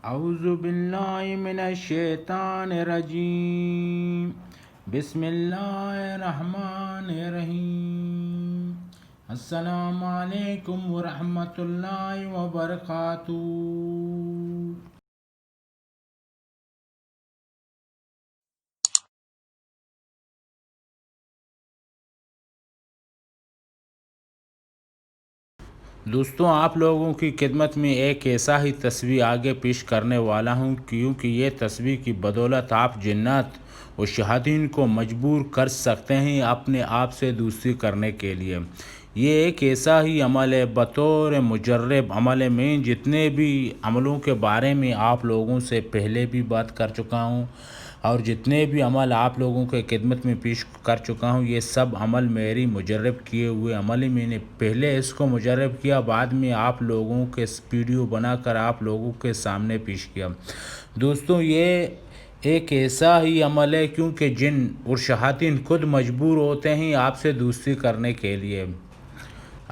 اعوذ باللہ من الشیطان الرجیم بسم اللہ الرحمن الرحیم السلام علیکم ورحمۃ اللہ وبرکاتہ۔ دوستوں، آپ لوگوں کی خدمت میں ایک ایسا ہی تصویر آگے پیش کرنے والا ہوں، کیونکہ یہ تصویر کی بدولت آپ جنات و شیاطین کو مجبور کر سکتے ہیں اپنے آپ سے دوستی کرنے کے لیے۔ یہ ایک ایسا ہی عمل ہے، بطور مجرب عمل میں جتنے بھی عملوں کے بارے میں آپ لوگوں سے پہلے بھی بات کر چکا ہوں اور جتنے بھی عمل آپ لوگوں کے خدمت میں پیش کر چکا ہوں، یہ سب عمل میری مجرب کیے ہوئے عمل ہی میں نے پہلے اس کو مجرب کیا، بعد میں آپ لوگوں کے ویڈیو بنا کر آپ لوگوں کے سامنے پیش کیا۔ دوستوں، یہ ایک ایسا ہی عمل ہے کیونکہ جن اور شیاطین خود مجبور ہوتے ہیں آپ سے دوستی کرنے کے لیے۔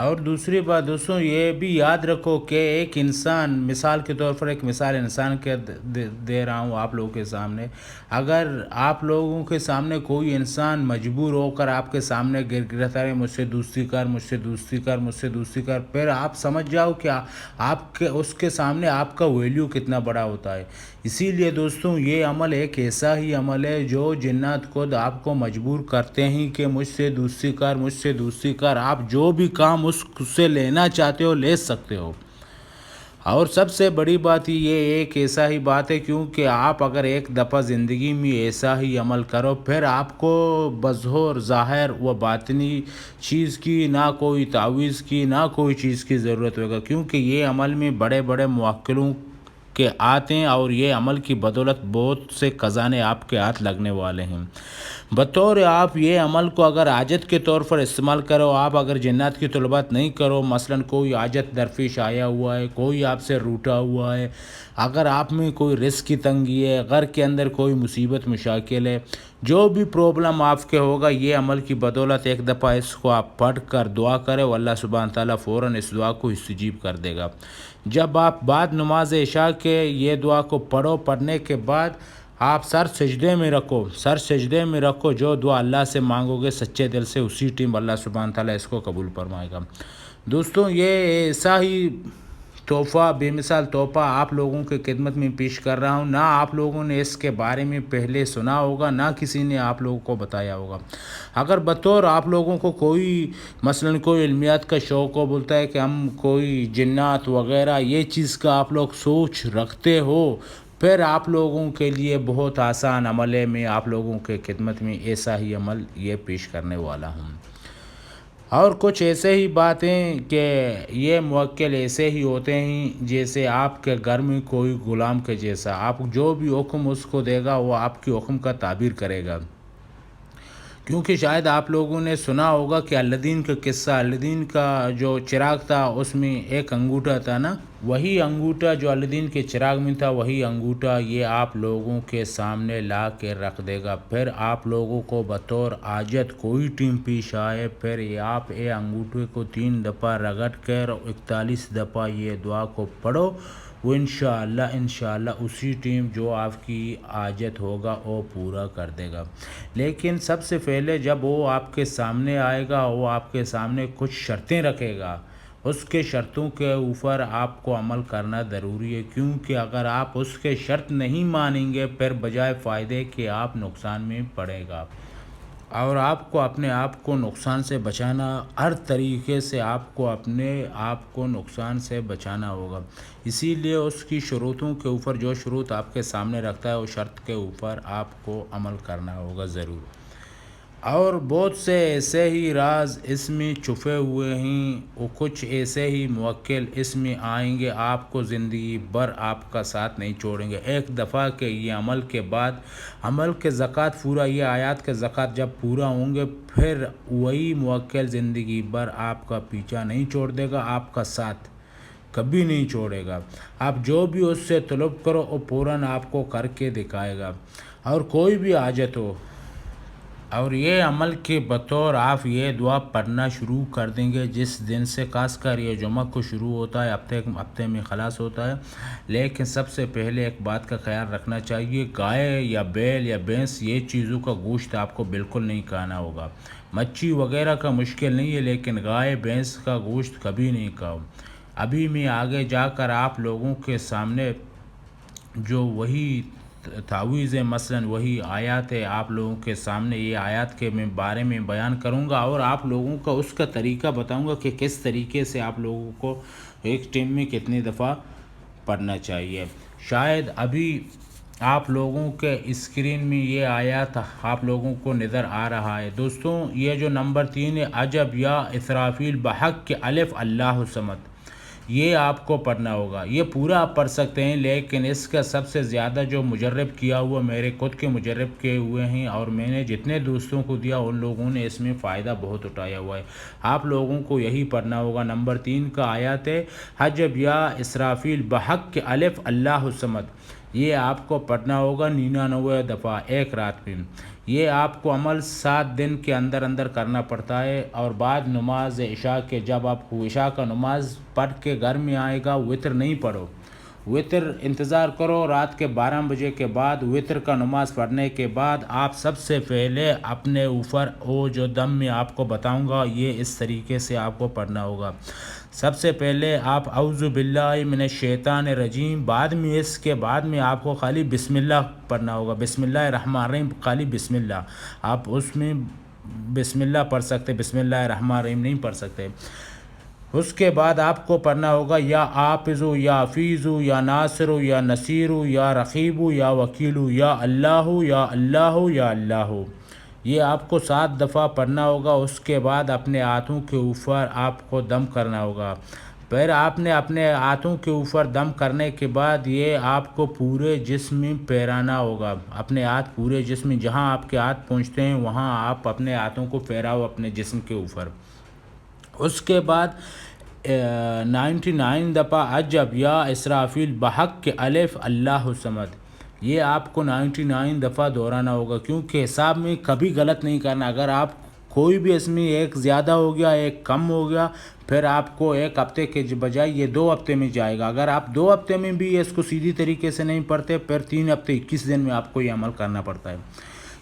اور دوسری بات دوستوں، یہ بھی یاد رکھو کہ ایک انسان، مثال کے طور پر ایک مثال انسان کے دے رہا ہوں آپ لوگوں کے سامنے، اگر آپ لوگوں کے سامنے کوئی انسان مجبور ہو کر آپ کے سامنے گر گراتا ہے، مجھ سے دوستی کر، مجھ سے دوستی کر، مجھ سے دوستی کر، پھر آپ سمجھ جاؤ کہ آپ کے اس کے سامنے آپ کا ویلیو کتنا بڑا ہوتا ہے۔ اسی لیے دوستوں، یہ عمل ایک ایسا ہی عمل ہے جو جنات خود آپ کو مجبور کرتے ہیں کہ مجھ سے دوستی کر، مجھ سے دوستی کر، آپ جو بھی کام اس سے لینا چاہتے ہو لے سکتے ہو۔ اور سب سے بڑی بات یہ ایک ایسا ہی بات ہے کیونکہ آپ اگر ایک دفعہ زندگی میں ایسا ہی عمل کرو، پھر آپ کو بظاہر ظاہر و باطنی چیز کی، نہ کوئی تعویذ کی، نہ کوئی چیز کی ضرورت ہوگا، کیونکہ یہ عمل میں بڑے بڑے موکلوں کے آتے ہیں اور یہ عمل کی بدولت بہت سے خزانے آپ کے ہاتھ لگنے والے ہیں۔ بطور آپ یہ عمل کو اگر حاجت کے طور پر استعمال کرو، آپ اگر جنات کی طلبات نہیں کرو، مثلا کوئی حاجت درپیش آیا ہوا ہے، کوئی آپ سے روٹا ہوا ہے، اگر آپ میں کوئی رزق کی تنگی ہے، گھر کے اندر کوئی مصیبت مشاکل ہے، جو بھی پرابلم آپ کے ہوگا، یہ عمل کی بدولت ایک دفعہ اس کو آپ پڑھ کر دعا کرے، اللہ سبحانہ تعالیٰ فوراً اس دعا کو استجیب کر دے گا۔ جب آپ بعد نماز عشاء کے یہ دعا کو پڑھو، پڑھنے کے بعد آپ سر سجدے میں رکھو، جو دعا اللہ سے مانگو گے سچے دل سے، اسی ٹائم اللہ سبحانہ تعالیٰ اس کو قبول فرمائے گا۔ دوستوں، یہ ایسا ہی تحفہ، بے مثال تحفہ آپ لوگوں کے خدمت میں پیش کر رہا ہوں، نہ آپ لوگوں نے اس کے بارے میں پہلے سنا ہوگا، نہ کسی نے آپ لوگوں کو بتایا ہوگا۔ اگر بطور آپ لوگوں کو کوئی مثلا کوئی علمیات کا شوق ہو، بولتا ہے کہ ہم کوئی جنات وغیرہ یہ چیز کا آپ لوگ سوچ رکھتے ہو، پھر آپ لوگوں کے لیے بہت آسان عمل ہے، میں آپ لوگوں کے خدمت میں ایسا ہی عمل یہ پیش کرنے والا ہوں۔ اور کچھ ایسے ہی باتیں کہ یہ موکل ایسے ہی ہوتے ہیں جیسے آپ کے گھر میں کوئی غلام کے جیسا، آپ جو بھی حکم اس کو دے گا وہ آپ کی حکم کا تعبیر کرے گا۔ کیونکہ شاید آپ لوگوں نے سنا ہوگا کہ الدین کا قصہ، الدین کا جو چراغ تھا اس میں ایک انگوٹھا تھا نا، وہی انگوٹھا جو الدین کے چراغ میں تھا، وہی انگوٹھا یہ آپ لوگوں کے سامنے لا کے رکھ دے گا۔ پھر آپ لوگوں کو بطور حاجت کوئی ٹیم پیش آئے، پھر آپ انگوٹھے کو 3 دفعہ رگڑ کر 41 دفعہ یہ دعا کو پڑھو، وہ انشاءاللہ اسی ٹیم جو آپ کی حاجت ہوگا وہ پورا کر دے گا۔ لیکن سب سے پہلے جب وہ آپ کے سامنے آئے گا، وہ آپ کے سامنے کچھ شرطیں رکھے گا، اس کے شرطوں کے اوپر آپ کو عمل کرنا ضروری ہے، کیونکہ اگر آپ اس کے شرط نہیں مانیں گے، پھر بجائے فائدے کے آپ نقصان میں پڑے گا، اور آپ کو اپنے آپ کو نقصان سے بچانا، ہر طریقے سے آپ کو اپنے آپ کو نقصان سے بچانا ہوگا۔ اسی لیے اس کی شروطوں کے اوپر، جو شروط آپ کے سامنے رکھتا ہے، اس شرط کے اوپر آپ کو عمل کرنا ہوگا ضرور۔ اور بہت سے ایسے ہی راز اس میں چھپے ہوئے ہیں، اور کچھ ایسے ہی موکل اس میں آئیں گے، آپ کو زندگی بھر آپ کا ساتھ نہیں چھوڑیں گے۔ ایک دفعہ کے یہ عمل کے بعد، عمل کے زکوٰۃ پورا، یہ آیات کے زکوٰۃ جب پورا ہوں گے، پھر وہی موکل زندگی بھر آپ کا پیچھا نہیں چھوڑ دے گا، آپ کا ساتھ کبھی نہیں چھوڑے گا۔ آپ جو بھی اس سے طلب کرو وہ فوراً آپ کو کر کے دکھائے گا۔ اور کوئی بھی حاجت ہو، اور یہ عمل کے بطور آپ یہ دعا پڑھنا شروع کر دیں گے جس دن سے، خاص کر یہ جمعہ کو شروع ہوتا ہے، ہفتے میں خلاص ہوتا ہے۔ لیکن سب سے پہلے ایک بات کا خیال رکھنا چاہیے، گائے یا بیل یا بھینس یہ چیزوں کا گوشت آپ کو بالکل نہیں کھانا ہوگا۔ مچھی وغیرہ کا مشکل نہیں ہے، لیکن گائے بھینس کا گوشت کبھی نہیں کھاؤ۔ ابھی میں آگے جا کر آپ لوگوں کے سامنے جو وہی تعویذ ہے، مثلاً وہی آیات ہے، آپ لوگوں کے سامنے یہ آیات کے میں بارے میں بیان کروں گا، اور آپ لوگوں کا اس کا طریقہ بتاؤں گا کہ کس طریقے سے آپ لوگوں کو ایک ٹائم میں کتنی دفعہ پڑھنا چاہیے۔ شاید ابھی آپ لوگوں کے اسکرین میں یہ آیات آپ لوگوں کو نظر آ رہا ہے۔ دوستوں، یہ جو نمبر 3 ہے، عجب یا اسرافیل بحق کے الف اللہ صمد، یہ آپ کو پڑھنا ہوگا۔ یہ پورا آپ پڑھ سکتے ہیں، لیکن اس کا سب سے زیادہ جو مجرب کیا ہوا، میرے خود کے مجرب کیے ہوئے ہیں، اور میں نے جتنے دوستوں کو دیا ان لوگوں نے اس میں فائدہ بہت اٹھایا ہوا ہے۔ آپ لوگوں کو یہی پڑھنا ہوگا۔ نمبر 3 کا آیات ہے، عجب یا اسرافیل بحق کے الف اللہ صمد، یہ آپ کو پڑھنا ہوگا 99 دفعہ ایک رات میں۔ یہ آپ کو عمل 7 دن کے اندر اندر کرنا پڑتا ہے، اور بعد نماز عشاء کے جب آپ عشاء کا نماز پڑھ کے گھر میں آئے گا، وتر نہیں پڑھو، وتر انتظار کرو رات کے 12 بجے کے بعد۔ وتر کا نماز پڑھنے کے بعد آپ سب سے پہلے اپنے اوپر جو دم میں آپ کو بتاؤں گا، یہ اس طریقے سے آپ کو پڑھنا ہوگا۔ سب سے پہلے آپ اعوذ باللہ من الشیطان الرجیم، بعد میں اس کے بعد میں آپ کو خالی بسم اللہ پڑھنا ہوگا، بسم اللہ الرحمن الرحیم، خالی بسم اللہ۔ آپ اس میں بسم اللہ پڑھ سکتے، بسم اللہ الرحمن الرحیم نہیں پڑھ سکتے۔ اس کے بعد آپ کو پڑھنا ہوگا یا حافظو یا حفیظو یا ناصرو یا نصیرو یا رقیبو یا وکیلو یا اللہ یا اللہ یا اللہ، یہ آپ کو 7 دفعہ پڑھنا ہوگا۔ اس کے بعد اپنے ہاتھوں کے اوپر آپ کو دم کرنا ہوگا۔ پھر آپ نے اپنے ہاتھوں کے اوپر دم کرنے کے بعد یہ آپ کو پورے جسم میں پھیرانا ہوگا، اپنے ہاتھ پورے جسم میں، جہاں آپ کے ہاتھ پہنچتے ہیں وہاں آپ اپنے ہاتھوں کو پھیراؤ اپنے جسم کے اوپر۔ اس کے بعد 99 دفعہ عجب یا اسرافیل بحق کے الف اللہ صمد، یہ آپ کو 99 دفعہ دہرانا ہوگا، کیونکہ حساب میں کبھی غلط نہیں کرنا۔ اگر آپ کوئی بھی اس میں ایک زیادہ ہو گیا، ایک کم ہو گیا، پھر آپ کو ایک ہفتے کے بجائے یہ 2 ہفتے میں جائے گا۔ اگر آپ 2 ہفتے میں بھی اس کو سیدھی طریقے سے نہیں پڑھتے، پھر 3 ہفتے 21 دن میں آپ کو یہ عمل کرنا پڑتا ہے۔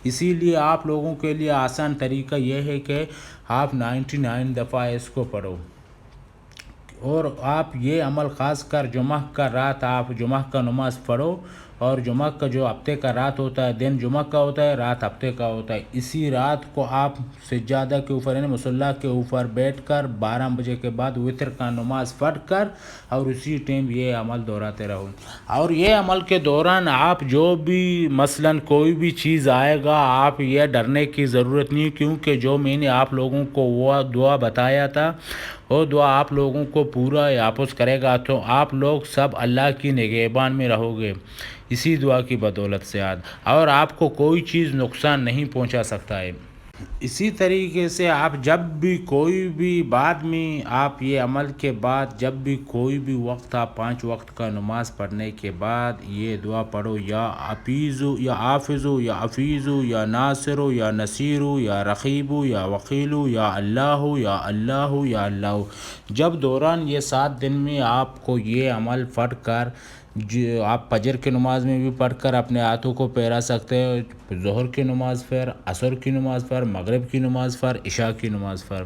اسی لیے آپ لوگوں کے لیے آسان طریقہ یہ ہے کہ آپ 99 دفعہ اس کو پڑھو، اور آپ یہ عمل خاص کر جمعہ کا رات آپ جمعہ کا نماز پڑھو، اور جمعہ کا جو ہفتے کا رات ہوتا ہے، دن جمعہ کا ہوتا ہے، رات ہفتے کا ہوتا ہے، اسی رات کو آپ سجادہ کے اوپر یعنی مصلی کے اوپر بیٹھ کر 12 بجے کے بعد وتر کا نماز پڑھ کر اور اسی ٹائم یہ عمل دہراتے رہو۔ اور یہ عمل کے دوران آپ جو بھی مثلاً کوئی بھی چیز آئے گا، آپ یہ ڈرنے کی ضرورت نہیں، کیونکہ جو میں نے آپ لوگوں کو وہ دعا بتایا تھا، وہ دعا آپ لوگوں کو پورا حافظ کرے گا، تو آپ لوگ سب اللہ کی نگہبان میں رہو گے اسی دعا کی بدولت سے اور آپ کو کوئی چیز نقصان نہیں پہنچا سکتا ہے۔ اسی طریقے سے آپ جب بھی کوئی بھی بعد میں آپ یہ عمل کے بعد جب بھی کوئی بھی وقت آپ 5 وقت کا نماز پڑھنے کے بعد یہ دعا پڑھو، یا حفیظو یا حافظو یا حفیظو یا ناصرو یا نصیرو یا رقیبو یا وکیلو یا اللہ یا اللہ یا اللہ۔ جب دوران یہ 7 دن میں آپ کو یہ عمل پڑھ کر، جو آپ فجر کی نماز میں بھی پڑھ کر اپنے ہاتھوں کو پھیرا سکتے ہیں، ظہر کی نماز پر، عصر کی نماز پر، مغرب کی نماز پر، عشاء کی نماز پر،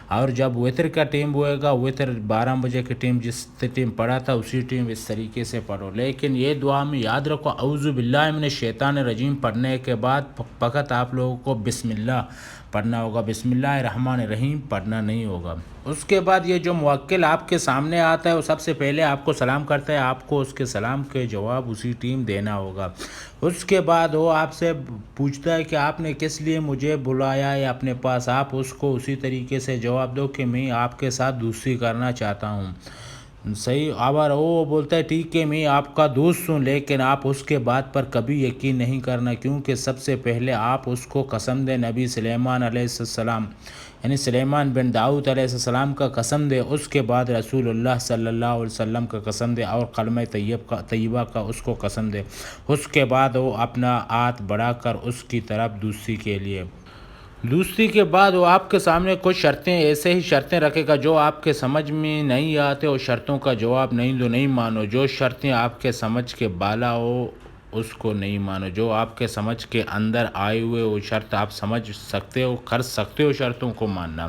اور جب وتر کا ٹائم ہوئے گا، وتر 12 بجے کے ٹائم جس ٹائم پڑھا تھا اسی ٹائم اس طریقے سے پڑھو۔ لیکن یہ دعا میں یاد رکھو، اعوذ باللہ من الشیطان الرجیم پڑھنے کے بعد فقط آپ لوگوں کو بسم اللہ پڑھنا ہوگا، بسم اللہ الرحمن الرحیم پڑھنا نہیں ہوگا۔ اس کے بعد یہ جو موکل آپ کے سامنے آتا ہے وہ سب سے پہلے آپ کو سلام کرتا ہے، آپ کو اس کے سلام کے جواب اسی ٹائم دینا ہوگا۔ اس کے بعد وہ آپ سے پوچھتا ہے کہ آپ نے کس لیے مجھے بلایا ہے اپنے پاس، آپ اس کو اسی طریقے سے جواب دو کہ میں آپ کے ساتھ دوستی کرنا چاہتا ہوں، صحیح۔ اگر وہ بولتا ہے ٹھیک ہے میں آپ کا دوست ہوں، لیکن آپ اس کے بات پر کبھی یقین نہیں کرنا، کیونکہ سب سے پہلے آپ اس کو قسم دے، نبی سلیمان علیہ السلام یعنی سلیمان بن داؤد علیہ السلام کا قسم دے، اس کے بعد رسول اللہ صلی اللہ علیہ وسلم کا قسم دے، اور کلمہ طیبہ کا اس کو قسم دے۔ اس کے بعد وہ اپنا ہاتھ بڑھا کر اس کی طرف دوسری کے لیے دوسری کے بعد وہ آپ کے سامنے کچھ شرطیں ایسے ہی شرطیں رکھے گا جو آپ کے سمجھ میں نہیں آتے، اور شرطوں کا جواب نہیں دو، نہیں مانو۔ جو شرطیں آپ کے سمجھ کے بالا ہو اس کو نہیں مانو، جو آپ کے سمجھ کے اندر آئے ہوئے وہ شرط آپ سمجھ سکتے ہو، کر سکتے ہو، شرطوں کو ماننا۔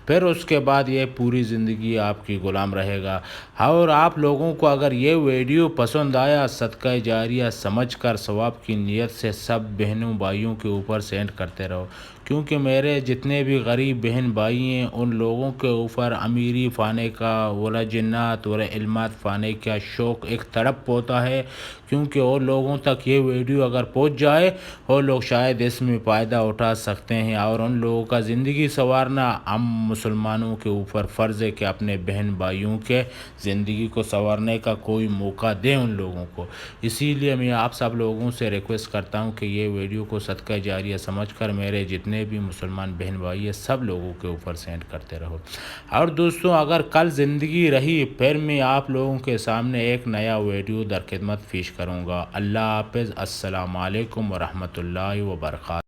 پھر اس کے بعد یہ پوری زندگی آپ کی غلام رہے گا۔ اور آپ لوگوں کو اگر یہ ویڈیو پسند آیا، صدقہ جاریہ سمجھ کر ثواب کی نیت سے سب بہنوں بھائیوں کے اوپر سینڈ کرتے رہو، کیونکہ میرے جتنے بھی غریب بہن بھائی ہیں ان لوگوں کے اوپر امیری پانے کا ولا جنات ولا علمات پانے کا شوق ایک تڑپ ہوتا ہے، کیونکہ اور لوگوں تک یہ ویڈیو اگر پہنچ جائے اور لوگ شاید اس میں فائدہ اٹھا سکتے ہیں، اور ان لوگوں کا زندگی سنوارنا ہم مسلمانوں کے اوپر فرض ہے کہ اپنے بہن بھائیوں کے زندگی کو سنوارنے کا کوئی موقع دیں ان لوگوں کو۔ اسی لیے میں آپ سب لوگوں سے ریکویسٹ کرتا ہوں کہ یہ ویڈیو کو صدقہ جاریہ سمجھ کر میرے جتنے بھی مسلمان بہن بھائی ہیں سب لوگوں کے اوپر سینڈ کرتے رہو۔ اور دوستوں اگر کل زندگی رہی پھر میں آپ لوگوں کے سامنے ایک نیا ویڈیو در خدمت پیش کروں گا۔ اللہ حافظ، السلام علیکم ورحمۃ اللہ وبرکاتہ۔